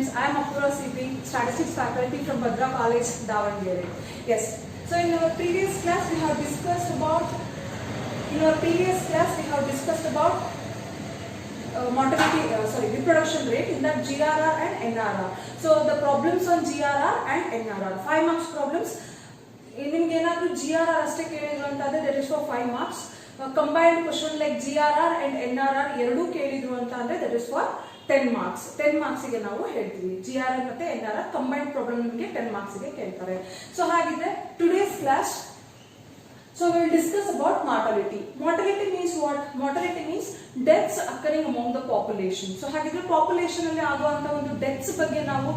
students, I am Apura CP, Statistics faculty from Bhadra College, Davangere. Yes, so in our previous class we have discussed about reproduction rate in that GRR and NRR. So the problems on GRR and NRR, 5 marks problems. ನಿಮಗೆ ಏನಾದರೂ GRR ಅಷ್ಟೇ ಕೇಳಿದ್ರು ಅಂತಂದ್ರೆ that is for 5 marks. Combined question like GRR and NRR ಎರಡೂ ಕೇಳಿದ್ರು ಅಂತ ಅಂದ್ರೆ that is for 10 marks. 10 marks ಗೆ ನಾವು ಹೇಳ್ತೀವಿ. GRR ಮತ್ತೆ NRR combined problem ನಿಮಗೆ 10 marks ಗೆ ಕೇಳ್ತಾರೆ. So ಹಾಗಿದ್ರೆ today's class, so we will discuss about mortality. Mortality means what? Mortality means deaths occurring among the population. So ಹಾಗಿದ್ರೆ ಪಾಪ್ಯುಲೇಷನ್ ಅಲ್ಲಿ ಆಗುವಂತ ಒಂದು ಡೆತ್ಸ್ ಬಗ್ಗೆ ನಾವು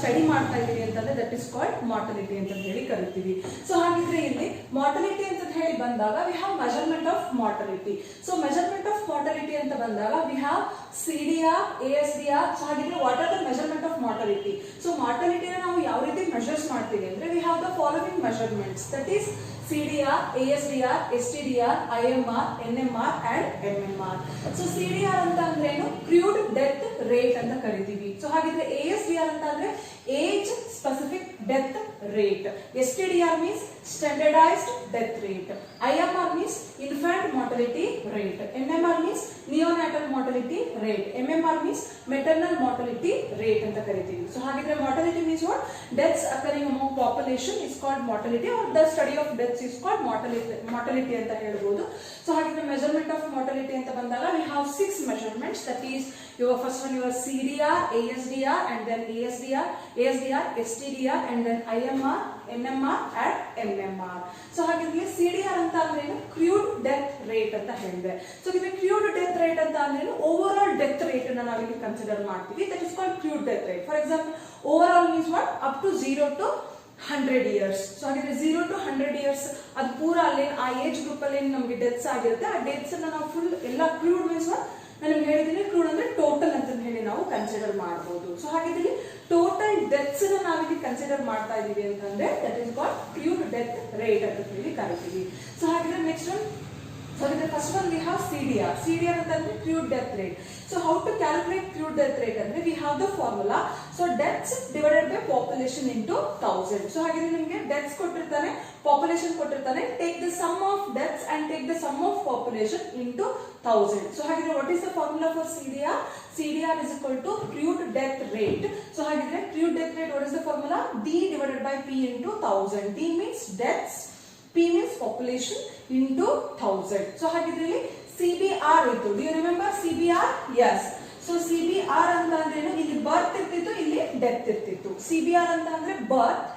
ಸ್ಟಡಿ ಮಾಡ್ತಾ ಇದೀವಿ ಅಂತಂದ್ರೆ ದಟ್ ಇಸ್ ಕಾಲ್ಡ್ ಮಾರ್ಟಾಲಿಟಿ ಅಂತ ಹೇಳಿ ಕರಿತೀವಿ. ಸೊ ಹಾಗಿದ್ರೆ ಇಲ್ಲಿ ಮಾರ್ಟಾಲಿಟಿ ಅಂತ ಹೇಳಿ ಬಂದಾಗ we have measurement of mortality. So measurement of mortality ಅಂತ ಬಂದಾಗ we have CDR, ASDR. So ಹಾಗಿದ್ರೆ what are the measurement of mortality? So ಮಾರ್ಟಾಲಿಟಿನ ನಾವು ಯಾವ ರೀತಿ ಮೆಜರ್ಸ್ ಮಾಡ್ತೀವಿ ಅಂದ್ರೆ we have the following measurements, that is CDR, ASDR, STDR, IMR, NMR and MMR. So CDR ಅಂತ ಅಂದ್ರೆ ಏನು? ಕ್ರೂಡ್ ಡೆತ್ ರೇಟ್ ಅಂತ ಕರಿತೀವಿ. ಸೊ ಹಾಗಿದ್ರೆ ASDR ಅಂತ ಅಂದ್ರೆ age specific death rate. STDR means standardised death rate. IMR means infant mortality rate. NMR means neonatal mortality rate. MMR means maternal mortality rate ಅಂತ ಕರಿತೀವಿ. ಸೊ ಹಾಗಿದ್ರೆ mortality means what? Deaths occurring among population is called mortality, or the study of deaths is called mortality ಅಂತ ಹೇಳ್ಬೋದು. So ಹಾಗಿದ್ರೆ measurement of mortality ಅಂತ ಬಂದಾಗ we have 6 measurements, that is your first one your CDR, ASDR and then ASDR, STDR and then IMR, NMR and MMR. So ಹಾಗಿದ್ರೆ CDR ಅಂತ ಅಂದ್ರೆ ಏನು? Crude death rate ಅಂತ ಹೇಳಿದೆ. ಸೊ ಇದು ಕ್ರೂಡ್ ಡೆತ್ ರೇಟ್ ಅಂತ ಅಂದ್ರೆ ಓವರ್ ಆಲ್ ಡೆತ್ ರೇಟ್ ಅನ್ನು ನಾವು ಇಲ್ಲಿ ಕನ್ಸಿಡರ್ ಮಾಡ್ತೀವಿ. That is called crude death rate. For example overall means what? Up to 0 to 100 years. So ಹಾಗಿದ್ರೆ 0 to 100 years ಅದು ಪೂರ ಅಲ್ಲಿ ಆ ಏಜ್ ಗ್ರೂಪ್ ಅಲ್ಲಿ ನಮಗೆ ಡೆತ್ಸ್ ಆಗಿರುತ್ತೆ. ಆ ಡೆತ್ಸ್ ಅನ್ನ ನಾವು ಫುಲ್ ಎಲ್ಲ ಕ್ರೂಡ್ ಮೀನ್ಸ್ ನಾನು ನಿಮ್ಗೆ ಹೇಳಿದ್ದೀನಿ, ಕ್ರೂಡ್ ಅಂದ್ರೆ ಟೋಟಲ್ ಅಂತ ಹೇಳಿ ನಾವು ಕನ್ಸಿಡರ್ ಮಾಡಬಹುದು. ಸೊ ಹಾಗಿದ್ರೆ ಟೋಟಲ್ ಡೆತ್ಸ್ ಅನ್ನ ನಾವಿಲ್ಲಿ ಕನ್ಸಿಡರ್ ಮಾಡ್ತಾ ಇದೀವಿ ಅಂತಂದ್ರೆ that is called crude death rate ಅಂತ ಹೇಳಿ ಕರಿತೀವಿ. ಸೊ ಹಾಗಿದ್ರೆ next one, so the first one we have CDR. CDR ಅಂತಂದ್ರೆ crude death rate. So how to calculate crude death rate ಅಂದ್ರೆ we have the formula. So deaths divided by population into 1000. So ಹಾಗಿದ್ರೆ ನಿಮಗೆ deaths ಕೊಟ್ಟಿರ್ತಾನೆ, population ಕೊಟ್ಟಿರ್ತಾನೆ, take the sum of deaths and take the sum of population into 1000. So ಹಾಗಿದ್ರೆ what is the formula for CDR? CDR is equal to crude death rate. So ಹಾಗಿದ್ರೆ crude death rate, what is the formula? D divided by P into 1000. D means deaths, P means population into 1000. So ಹಾಗಿದ್ರೆ CBR ಇತ್ತು. Do you remember CBR? Yes. So CBR ಅಂತ ಅಂದ್ರೆ ಇಲ್ಲಿ ಬರ್ತ್ ಇರ್ತಿತ್ತು, ಇಲ್ಲಿ death ಇರ್ತಿತ್ತು. CBR ಅಂತ ಅಂದ್ರೆ ಬರ್ತ್,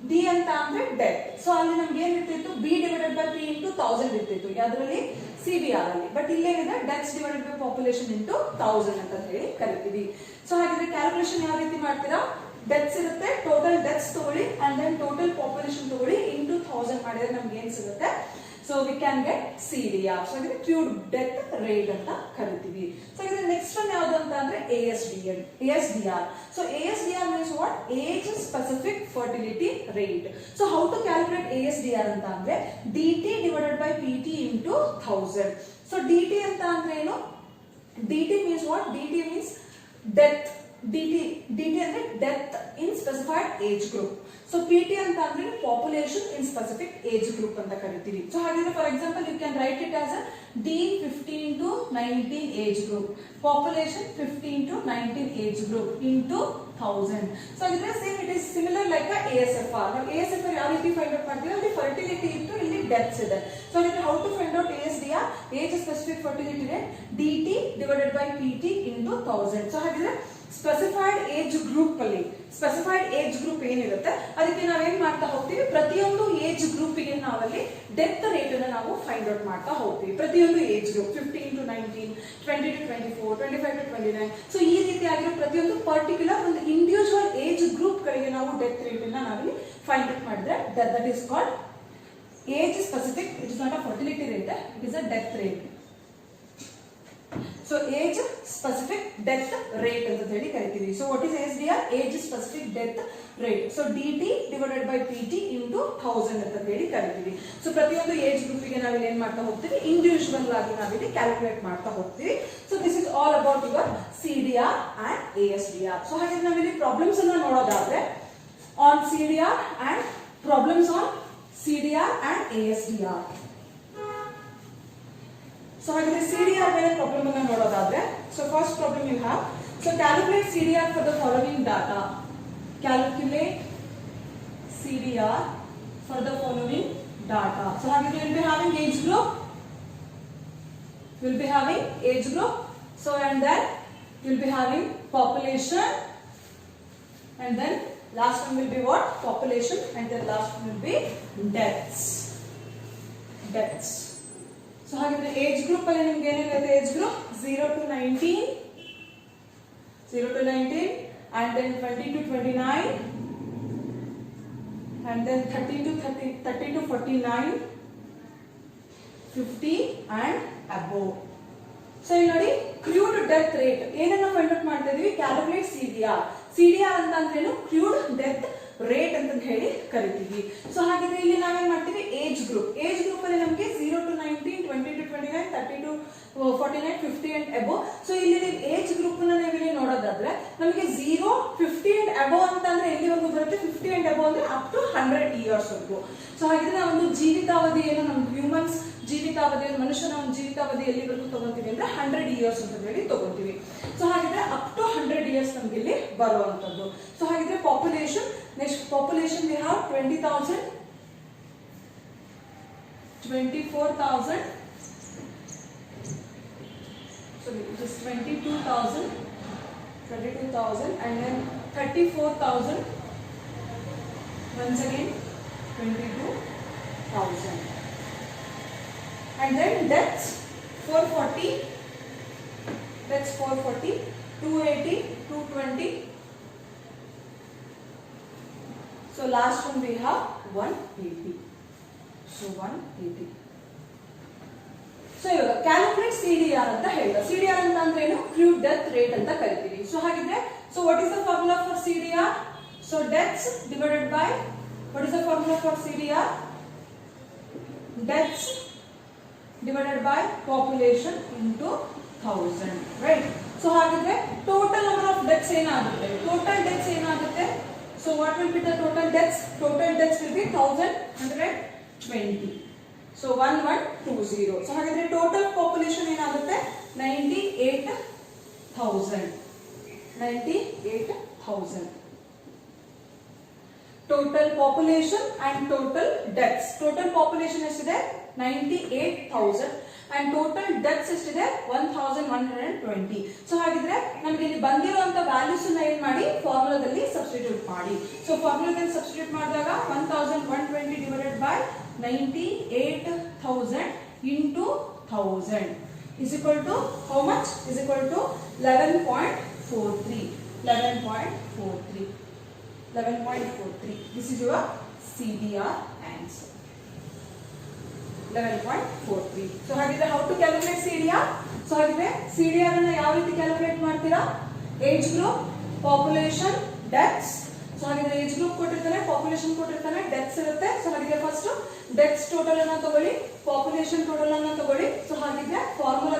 D ಅಂತ ಅಂದ್ರೆ ಡೆತ್. ಸೊ ಅಲ್ಲಿ ನಮ್ಗೆ ಏನ್ ಇರ್ತಿತ್ತು? B divided by P into 1000 ಇರ್ತಿತ್ತು ಯಾವ್ದ್ರಲ್ಲಿ? CBR ಅಲ್ಲಿ. ಬಟ್ ಇಲ್ಲೇನಿದೆ deaths divided by population into 1000 ಅಂತ ಹೇಳಿ ಕರಿತೀವಿ. ಸೊ ಹಾಗಿದ್ರೆ ಕ್ಯಾಲ್ಕುಲೇಷನ್ ಯಾವ ರೀತಿ ಮಾಡ್ತೀರಾ? ಡೆತ್ಸ್ ಇರುತ್ತೆ, ಟೋಟಲ್ ಡೆತ್ಸ್ ತಗೊಳ್ಳಿ ಅಂಡ್ ದೆನ್ ಟೋಟಲ್ ಪಾಪ್ಯುಲೇಷನ್ ತಗೊಳ್ಳಿ ಇಂಟು 1000 ಮಾಡಿದ್ರೆ ನಮ್ಗೆ ಏನ್ ಸಿಗುತ್ತೆ? So we can get CDR. So ಹಾಗಿದ್ರೆ ಕ್ರೂಡ್ ಡೆತ್ ರೇಟ್ ಅಂತ ಕರಿತೀವಿ. ಸೊ ಹಾಗಿದ್ರೆ ನೆಕ್ಸ್ಟ್ ಒನ್ ಯಾವುದು ಅಂತ ಅಂದ್ರೆ ASDR. So ASDR means what? Age specific fertility rate. So how to calculate ASDR ಅಂತ ಅಂದ್ರೆ DT divided by PT into 1000. So DT ಅಂತ ಅಂದ್ರೆ ಏನು? DT means what? DT means death. DT ಅಂದ್ರೆ death in specified age group. So PT ಅಂತ ಅಂದ್ರೆ population in specific age group ಅಂತ ಕರಿತೀವಿ. ಸೊ ಹಾಗಿದ್ರೆ for example you can write it as D 15 to 19 age group, population 15 to 19 age group into 1000. So ಹಾಗಿದ್ರೆ same it is similar like ASFR. ನಾವು ASFR ಯಾವ ರೀತಿ find out ಮಾಡ್ತೀವಿ? ಅಲ್ಲಿ fertility ಇತ್ತು, ಇಲ್ಲಿ ಡೆತ್ಸ್ ಇದೆ. ಸೊ ಹಾಗಿದ್ರೆ how to find out ASDR? Age specific fertility rate DT divided by PT into 1000. So ಹಾಗಿದ್ರೆ ಸ್ಪೆಸಿಫೈಡ್ ಏಜ್ ಗ್ರೂಪ್ ಅಲ್ಲಿ ಸ್ಪೆಸಿಫೈಡ್ ಏಜ್ ಗ್ರೂಪ್ ಏನಿರುತ್ತೆ ಅದಕ್ಕೆ ನಾವೇನ್ ಮಾಡ್ತಾ ಹೋಗ್ತೀವಿ? ಪ್ರತಿಯೊಂದು ಏಜ್ ಗ್ರೂಪ್ಗೆ ನಾವಲ್ಲಿ ಡೆತ್ ರೇಟ್ ಅನ್ನು ನಾವು ಫೈಂಡ್ ಔಟ್ ಮಾಡ್ತಾ ಹೋಗ್ತೀವಿ. ಪ್ರತಿಯೊಂದು age group 15 to 19, 20 to 24, 25 to 29. So ಈ ರೀತಿಯಾಗಿರೋ ಪ್ರತಿಯೊಂದು ಪರ್ಟಿಕ್ಯುಲರ್ ಒಂದು ಇಂಡಿವಿಜುವಲ್ ಏಜ್ ಗ್ರೂಪ್ ಗಳಿಗೆ ನಾವು ಡೆತ್ ರೇಟ್ ಅನ್ನ ನಾವಿಲ್ಲಿ ಫೈಂಡ್ ಔಟ್ ಮಾಡಿದ್ರೆ that is called age specific. It is not a fertility rate, it is a death rate. So age specific death rate ಅಂತ ಹೇಳಿ ಕರಿತೀವಿ. So what is ASDR? Age specific death rate. So DT divided by PT into 1000 ಅಂತ ಹೇಳಿ ಕರಿತೀವಿ. So ಪ್ರತಿಯೊಂದು age ಗ್ರೂಪಿಗೆ ನಾವಿಲ್ಲಿ ಏನ್ ಮಾಡ್ತಾ ಹೋಗ್ತೀವಿ, ಇಂಡಿವಿಜುವಲ್ ಆಗಿ ನಾವಿಲ್ಲಿ ಕ್ಯಾಲ್ಕುಲೇಟ್ ಮಾಡ್ತಾ ಹೋಗ್ತೀವಿ. So this is all about your CDR and ASDR. So ಹಾಗೆ ನಾವಿಲ್ಲಿ ಪ್ರಾಬ್ಲಮ್ಸ್ ಅನ್ನ ನೋಡೋದಾದ್ರೆ on CDR and problems on CDR and ASDR. So ಹಾಗಾದ್ರೆ CDR ಮೇಲೆ ಪ್ರಾಬ್ಲಮ್ ಅನ್ನು ನೋಡೋದಾದ್ರೆ, so first problem you have, so calculate CDR for the following data. Calculate CDR for the following data. So ಹಾಗಾದ್ರೆ we'll be having age group, we'll be having age group, so and then we'll be having population, and then last one will be what? Population, and then last one will be deaths. So ಹಾಗಿದ್ರೆ age group ಅಲ್ಲಿ ನಿಮಗೆ ಏನಿರುತ್ತೆ, age group 0 to 19 and then 20 to 29 and then 30 to 49, 50 and above. So ಇಲ್ಲಿ ನೋಡಿ, crude death rate ಏನನ್ನ find out ಮಾಡ್ತಾ ಇದೀವಿ, calculate CDR ಅಂತ ಅಂದ್ರೇನು, ಕ್ರೂಡ್ ಡೆತ್ ರೇಟ್ ಅಂತ ಹೇಳಿ ಕರಿತೀವಿ. ಸೊ ಹಾಗಿದ್ರೆ ಇಲ್ಲಿ ನಾವೇನ್ ಮಾಡ್ತೀವಿ, ಏಜ್ ಗ್ರೂಪ್ ಅಲ್ಲಿ ನಮಗೆ 0 to 19, 20 to 29, 30 to 49, 50 and above. So ಇಲ್ಲಿ ನೀವು ಏಜ್ ಗ್ರೂಪ್ ನ ನೀವು ಇಲ್ಲಿ ನೋಡೋದಾದ್ರೆ ನಮಗೆ 0, 50 and above ಅಂತ ಅಂದ್ರೆ ಎಲ್ಲಿವರೆಗೂ ಬರುತ್ತೆ, 50 and above ಅಂದ್ರೆ ಅಪ್ ಟು 100 ಇಯರ್ಸ್ ವರೆಗೂ. ಸೊ ಹಾಗಿದ್ರೆ ನಾವು ಒಂದು ಜೀವಿತಾವಧಿ ಏನು, ನಮ್ಮ ಹ್ಯೂಮನ್ಸ್ ಜೀವಿತಾವಧಿ, ಮನುಷ್ಯನ ಒಂದು ಜೀವಿತಾವಧಿ ಎಲ್ಲಿವರೆಗೂ ತಗೊಂತೀವಿ ಅಂದ್ರೆ 100 ಇಯರ್ಸ್ ಅಂತ ಹೇಳಿ ತಗೊಂತೀವಿ. ಸೊ ಹಾಗಿದ್ರೆ ಅಪ್ ಟು 100 ಇಯರ್ಸ್ ನಮ್ಗೆ ಇಲ್ಲಿ ಬರುವಂತದ್ದು. ಸೊ ಹಾಗಿದ್ರೆ population, next population we have 20,000, 24,000, so it is 22,000 and then 34,000, once again 22,000, and then deaths 440, 280, 220. So last one we have 180. So 180. So ಇವಾಗ ಕ್ಯಾಲ್ಕುಲೇಟ್ CDR ಅಂತ ಹೇಳ್ತಾರೆ. CDR ಅಂತ ಅಂದ್ರೆ ಏನು, ಕ್ರೂಡ್ ಡೆತ್ ರೇಟ್ ಅಂತ ಕರಿತೀವಿ. ಸೊ ಹಾಗಿದ್ರೆ, so what is the formula for CDR? So deaths divided by, what is the formula for CDR? Deaths divided by population into 1000, right? So ಹಾಗಿದ್ರೆ total number of deaths ಏನಾಗುತ್ತೆ, so what will be the total deaths? Total deaths will be 1120. So 1120. So ಹಾಗಿದ್ರೆ total population ಏನಾಗುತ್ತೆ, 98,000. Total population and total deaths. Total population ಎಷ್ಟಿದೆ, 98,000 and total deaths ಎಷ್ಟಿದೆ, 1120. So ಹಾಗಿದ್ರೆ ನಮಗೆ ಇಲ್ಲಿ ಬಂದಿರುವಂತ ವ್ಯಾಲ್ಯೂಸ್ ಅನ್ನ ಏನ್ ಮಾಡಿ, ಫಾರ್ಮುಲಾದಲ್ಲಿ ಸಬ್ಸ್ಟಿಟ್ಯೂಟ್ ಮಾಡಿ. ಸೊ ಫಾರ್ಮುಲಾದಲ್ಲಿ ಸಬ್ಸ್ಟಿಟ್ಯೂಟ್ ಮಾಡಿದಾಗ 1120 divided by 98,000 into 1000 is equal to how much? Is equal to 11.43. 11.43. This is your CDR answer. 11.43. So ಹಾಗಿದ್ರೆ how to calculate CDR? So ಹಾಗಿದ್ರೆ CDR ಅನ್ನು ಯಾವ ರೀತಿ ಕ್ಯಾಲ್ಕುಲೇಟ್ ಮಾಡ್ತೀರಾ, age group, population, deaths. So ಹಾಗಿದ್ರೆ age group ಕೊಟ್ಟಿರ್ತಾನೆ, population ಕೊಟ್ಟಿರ್ತಾನೆ, deaths ಇರುತ್ತೆ. ಸೊ ಹಾಗಿದ್ರೆ ಫಸ್ಟ್ ಡೆತ್ಸ್ ಟೋಟಲ್ ಅನ್ನ ತಗೊಳ್ಳಿ, ಪಾಪ್ಯುಲೇಷನ್ ಟೋಟಲ್ ಅನ್ನ ತಗೊಳ್ಳಿ. ಸೊ ಹಾಗಿದ್ರೆ ಫಾರ್ಮುಲಾ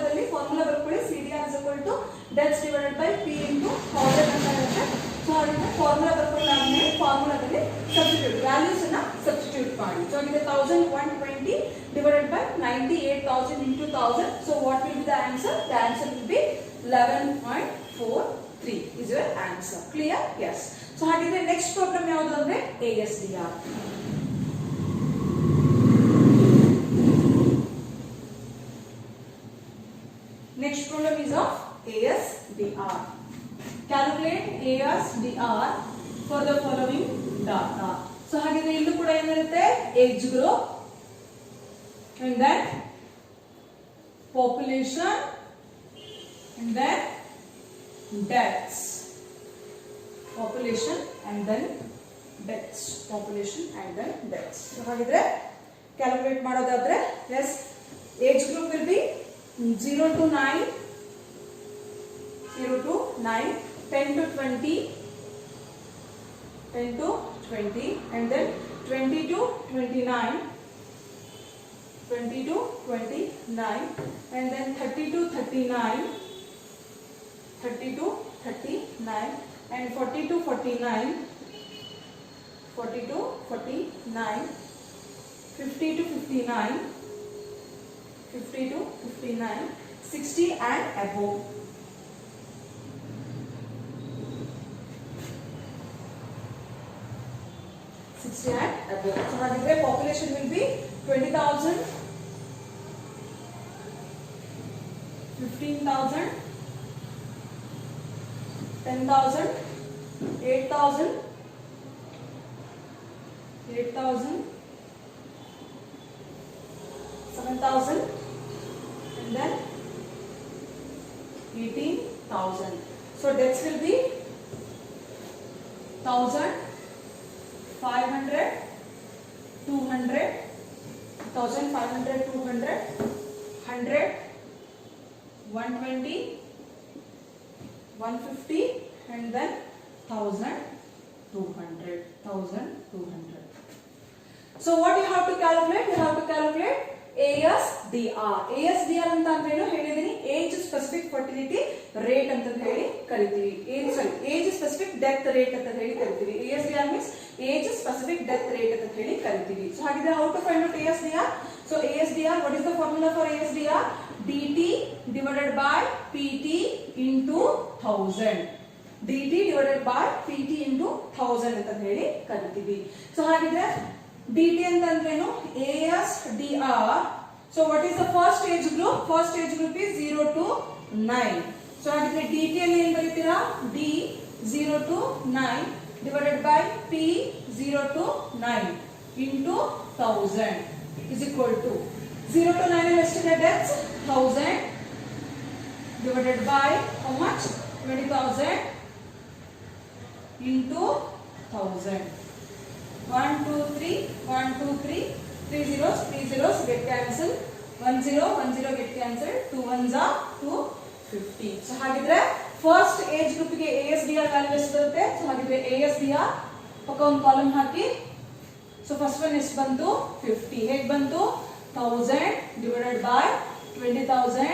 ಬರ್ಕೊಳ್ಳಿ, CDR is equal to deaths divided by P into 1000 ಅಂತ ಇರುತ್ತೆ. ಸೊ ಹಾಗಿದ್ರೆ ಫಾರ್ಮುಲಾ ಬರ್ಕೊಂಡಾದ್ಮೇಲೆ ಫಾರ್ಮುಲಾದಲ್ಲಿ ಸಬ್ಸ್ಟಿಟ್ಯೂಟ್ ವ್ಯಾಲ್ಯೂಸ್ ಅನ್ನ ಸಬ್ಸ್ಟಿಟ್ಯೂಟ್ ಮಾಡಿ. ಸೊ ಹಾಗಿದ್ರೆ 1120 divided by 98,000 into 1000. So what will be the answer? The answer will be 11.43 is your answer. Clear? Yes. So ಹಾಗಿದ್ರೆ next program ಯಾವುದು ಅಂದ್ರೆ ASDR. Next problem is of ASDR. Calculate ASDR for the following data. So ಹಾಗಿದ್ರೆ ಇಲ್ಲೂ ಕೂಡ ಏನಿರುತ್ತೆ, age group and then population and then deaths. Population and then deaths. So ಹಾಗಿದ್ರೆ calculate ಮಾಡೋದಾದ್ರೆ, yes, age group will be 0 to 9, 9, 10 to 20, 10 to 20, and then 20 to 29, 20 to 29, and then 30 to 39, 30 to 39, and 40 to 49, 40 to 49, 50 to 59, 50 to 59, 60 and above. 60 and above. So the population will be 20,000, 15,000, 10,000, 8,000, 8,000, 7,000, and then 18,000. So deaths will be 1,000, 500, 200, 1,500, 200, 100, 120, 150, and then 1,200, 1,200. So what you have to calculate? You have to calculate ASDR. ASDR ಅಂತ ಅಂದ್ರೆ ಏನು ಹೇಳಿದೀನಿ, age specific fertility rate ಅಂತ ಹೇಳಿ ಕರಿತೀವಿ. Age specific death rate ಅಂತ ಹೇಳಿ ಕರಿತೀವಿ. ASDR means age specific death rate ಅಂತ ಹೇಳಿ ಕರಿತೀವಿ. ಸೊ ಹಾಗಿದ್ರೆ how to find out ASDR? So ASDR, what is the formula for ASDR? DT divided by PT into 1000. DT divided by PT into 1000 ಅಂತ ಹೇಳಿ ಕರಿತೀವಿ. ಸೊ ಹಾಗಿದ್ರೆ DT ಅಂತಂದ್ರೇನು? ASDR. So what is the first age group? First age group is 0 to 9. So ಹಾಗಿದ್ರೆ DT ಅಲ್ಲಿ ಏನು ಬರೀತೀರಾ? D 0 to 9 divided by P 0 to 9 into 1000 is equal to 0 to 9 is ಎಷ್ಟಿದೆ deaths? 1000 divided by how much? 20,000 into 1000. 1, 2, 3, 1, 2, 3, 3 zeros get cancelled, 1 0 get cancelled, 2 ones are 250. So ಹಾಗಿದ್ರೆ first age group ಗೆ ASDR value ಎಷ್ಟು ಬರುತ್ತೆ? So ಹಾಗಿದ್ರೆ ASDR ಪಕ್ಕ ಒಂದು column ಹಾಕಿ. So first one ಎಷ್ಟು ಬಂತು? 50. ಹೇಗೆ ಬಂತು? 1000 divided by 20,000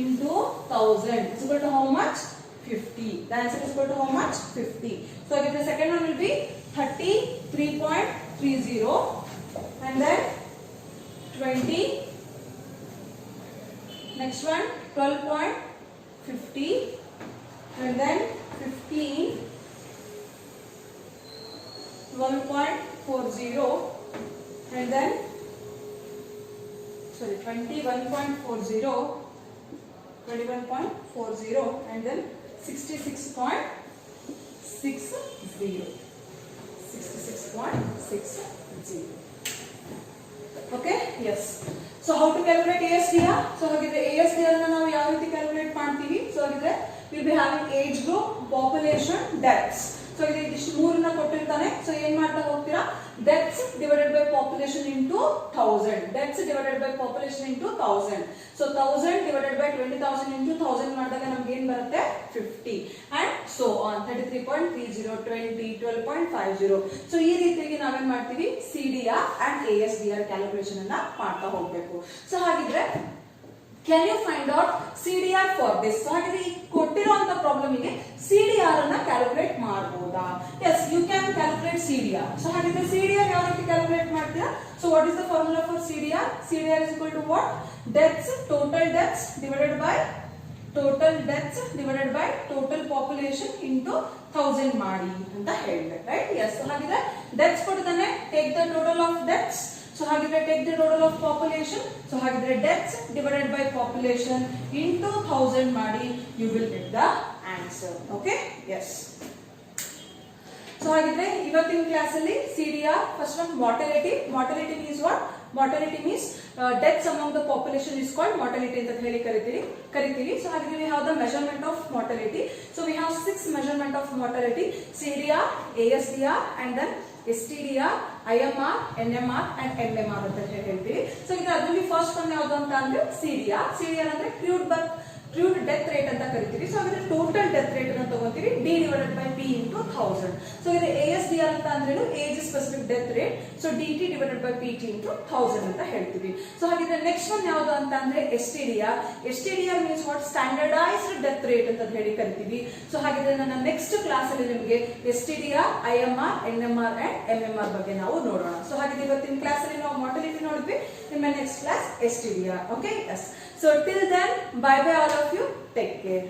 into 1000 is equal to how much? 50. The answer is equal to how much? 50. So the second one will be 33.30, and then 20. Next one 12.50, and then 15, 12.40, and then 21.40, 21.40, and then 66.60. 66.60. Okay, yes. So how to calculate ASDR? So ಹಾಗಿದ್ರೆ ASDR ಅನ್ನು ನಾವು ಯಾವ ರೀತಿ calculate ಮಾಡ್ತೀವಿ? So ಹಾಗಿದ್ರೆ we will be having age group, population, deaths. So ಇದಿಷ್ಟು ಮೂರನ್ನ ಕೊಟ್ಟಿರ್ತಾನೆ. So ಏನ್ ಮಾಡ್ತಾ ಹೋಗ್ತೀರಾ? deaths divided by population into 1000. deaths divided by population into 1000. So 1000 divided by 20,000 into 1000 ಮಾಡಿದಾಗ ನಮಗೆ ಏನು ಬರುತ್ತೆ? 50 and so on. 33.30, 20, 12.50. ಸೊ ಈ ರೀತಿಯಾಗಿ ನಾವೇನ್ ಮಾಡ್ತೀವಿ? CDR and ASDR ಕ್ಯಾಲ್ಕುಲೇಷನ್ ಅನ್ನ ಮಾಡ್ತಾ ಹೋಗ್ಬೇಕು. ಸೊ ಹಾಗಿದ್ರೆ can you find out CDR for this? So ಹಾಗಿದ್ರೆ ಈ ಕೊಟ್ಟಿರುವಂತ ಪ್ರಾಬ್ಲಮ್ ಗೆ CDR ಅನ್ನ ಕ್ಯಾಲ್ಕುಲೇಟ್ ಮಾಡಬಹುದಾ? yes, you can calculate CDR. So ಹಾಗಿದ್ರೆ CDR ಯಾವ ರೀತಿ ಕ್ಯಾಲ್ಕುಲೇಟ್ ಮಾಡ್ತೀರಾ? so what is the formula for CDR? CDR is equal to what? deaths, total deaths divided by total population into 1000 ಮಾಡಿ ಅಂತ ಹೇಳಿದೆ, right? yes. ಸೊ ಹಾಗಿದ್ರೆ deaths ಕೊಡ್ತಾನೆ, take the total of deaths. So ಹಾಗಿದ್ರೆ take the total of population. So ಹಾಗಿದ್ರೆ deaths divided by population into 1000 ಮಾಡಿ, you will get the answer. Okay? Yes. So ಹಾಗಿದ್ರೆ ಇವತ್ತಿನ ಕ್ಲಾಸ್ ಅಲ್ಲಿ CDR, first one mortality. Mortality means what? Mortality means deaths among the population is called mortality ಅಂತ ಹೇಳಿ ಕರಿತೀವಿ. So ಹಾಗಿದ್ರೆ we have the measurement of mortality. So we have 6 measurement of mortality: CDR, ASDR, and then STDR, IMR, NMR and MMR ಅಂತ ಹೇಳ್ತೀವಿ. So ಈಗ ಅದರಲ್ಲಿ first one ಯಾವುದು ಅಂತ ಅಂದ್ರೆ CDR. CDR ಅಂದ್ರೆ ಕ್ರೂಡ್ ಬರ್ತ್ ಟ್ರೂಡ್ ಡೆತ್ ರೇಟ್ ಅಂತ ಕರಿತೀವಿ. ಸೊ ಹಾಗಾದ್ರೆ ಟೋಟಲ್ ಡೆತ್ ರೇಟ್ ಅನ್ನು ತಗೊಂತೀವಿ D divided by P into 1000. So ಇದು ASDR ಅಂತ ಅಂದ್ರೇನು age specific death rate. So DT divided by PT into 1000 ಅಂತ ಹೇಳ್ತೀವಿ. ಸೊ ಹಾಗಿದ್ರೆ ನೆಕ್ಸ್ಟ್ ಒನ್ ಯಾವುದು ಅಂತ ಅಂದ್ರೆ STDR. STDR means what standardised death rate ಅಂತ ಹೇಳಿ ಕರಿತೀವಿ. ಸೊ ಹಾಗಿದ್ರೆ ನನ್ನ ನೆಕ್ಸ್ಟ್ ಕ್ಲಾಸ್ ಅಲ್ಲಿ ನಿಮಗೆ STDR, IMR, NMR and MMR ಬಗ್ಗೆ ನಾವು ನೋಡೋಣ. ಸೊ ಹಾಗಿದ್ರೆ ಇವತ್ತಿನ ಕ್ಲಾಸ್ ಅಲ್ಲಿ ನಾವು ಮಾರ್ಟಾಲಿಟಿ ನೋಡಿದ್ವಿ. In my next class STDR. Okay, yes. So till then, bye bye all of you. Take care.